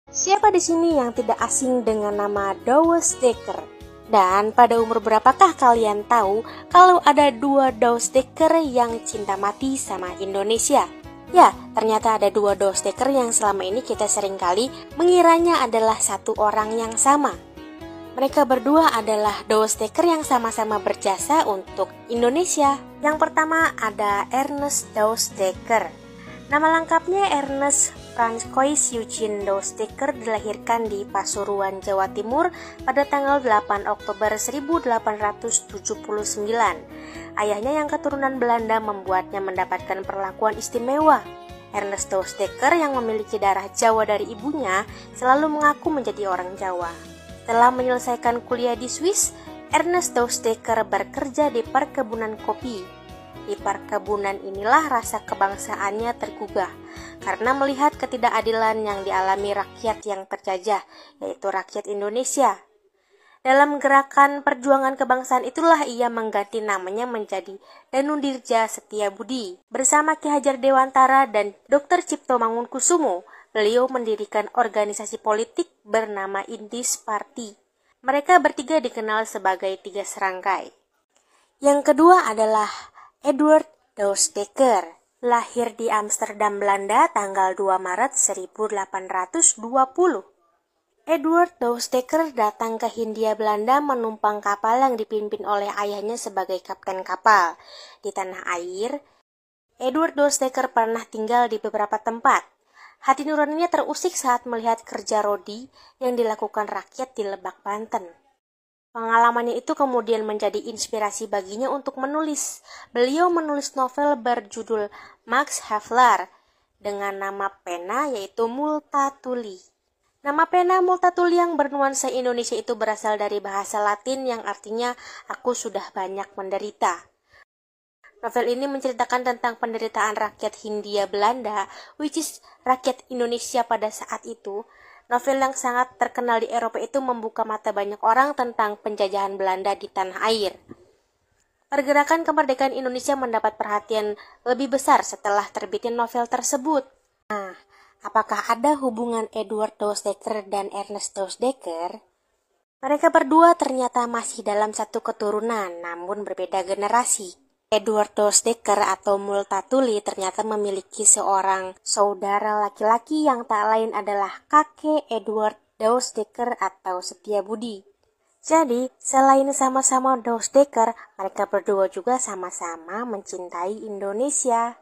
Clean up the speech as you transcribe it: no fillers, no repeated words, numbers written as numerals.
Siapa di sini yang tidak asing dengan nama Douwe Dekker? Dan pada umur berapakah kalian tahu kalau ada dua Douwe Dekker yang cinta mati sama Indonesia? Ya, ternyata ada dua Douwe Dekker yang selama ini kita seringkali mengiranya adalah satu orang yang sama. Mereka berdua adalah Douwe Dekker yang sama-sama berjasa untuk Indonesia. Yang pertama ada Ernest Douwe Dekker. Nama lengkapnya Ernest Francois Eugene Douwe Dekker, dilahirkan di Pasuruan, Jawa Timur pada tanggal 8 Oktober 1879. Ayahnya yang keturunan Belanda membuatnya mendapatkan perlakuan istimewa. Ernest Douwe Dekker yang memiliki darah Jawa dari ibunya selalu mengaku menjadi orang Jawa. Setelah menyelesaikan kuliah di Swiss, Ernest Douwe Dekker bekerja di perkebunan kopi. Di perkebunan inilah rasa kebangsaannya tergugah karena melihat ketidakadilan yang dialami rakyat yang terjajah, yaitu rakyat Indonesia. Dalam gerakan perjuangan kebangsaan itulah ia mengganti namanya menjadi Danudirja Setiabudi. Bersama Ki Hajar Dewantara dan Dr. Cipto Mangunkusumo, beliau mendirikan organisasi politik bernama Indis Party. Mereka bertiga dikenal sebagai Tiga Serangkai. Yang kedua adalah Edward Douwe Dekker, lahir di Amsterdam, Belanda tanggal 2 Maret 1820. Edward Douwe Dekker datang ke Hindia Belanda menumpang kapal yang dipimpin oleh ayahnya sebagai kapten kapal. Di tanah air, Edward Douwe Dekker pernah tinggal di beberapa tempat. Hati nuraninya terusik saat melihat kerja rodi yang dilakukan rakyat di Lebak, Banten. Pengalamannya itu kemudian menjadi inspirasi baginya untuk menulis. Beliau menulis novel berjudul Max Havelaar dengan nama pena yaitu Multatuli. Nama pena Multatuli yang bernuansa Indonesia itu berasal dari bahasa Latin yang artinya aku sudah banyak menderita. Novel ini menceritakan tentang penderitaan rakyat Hindia Belanda, which is rakyat Indonesia pada saat itu. Novel yang sangat terkenal di Eropa itu membuka mata banyak orang tentang penjajahan Belanda di tanah air. Pergerakan kemerdekaan Indonesia mendapat perhatian lebih besar setelah terbitnya novel tersebut. Nah, apakah ada hubungan Edward Douwe Dekker dan Ernest Douwe Dekker? Mereka berdua ternyata masih dalam satu keturunan, namun berbeda generasi. Edward Douwe Dekker atau Multatuli ternyata memiliki seorang saudara laki-laki yang tak lain adalah kakek Edward Douwe Dekker atau Setiabudi. Jadi, selain sama-sama Douwe Dekker, mereka berdua juga sama-sama mencintai Indonesia.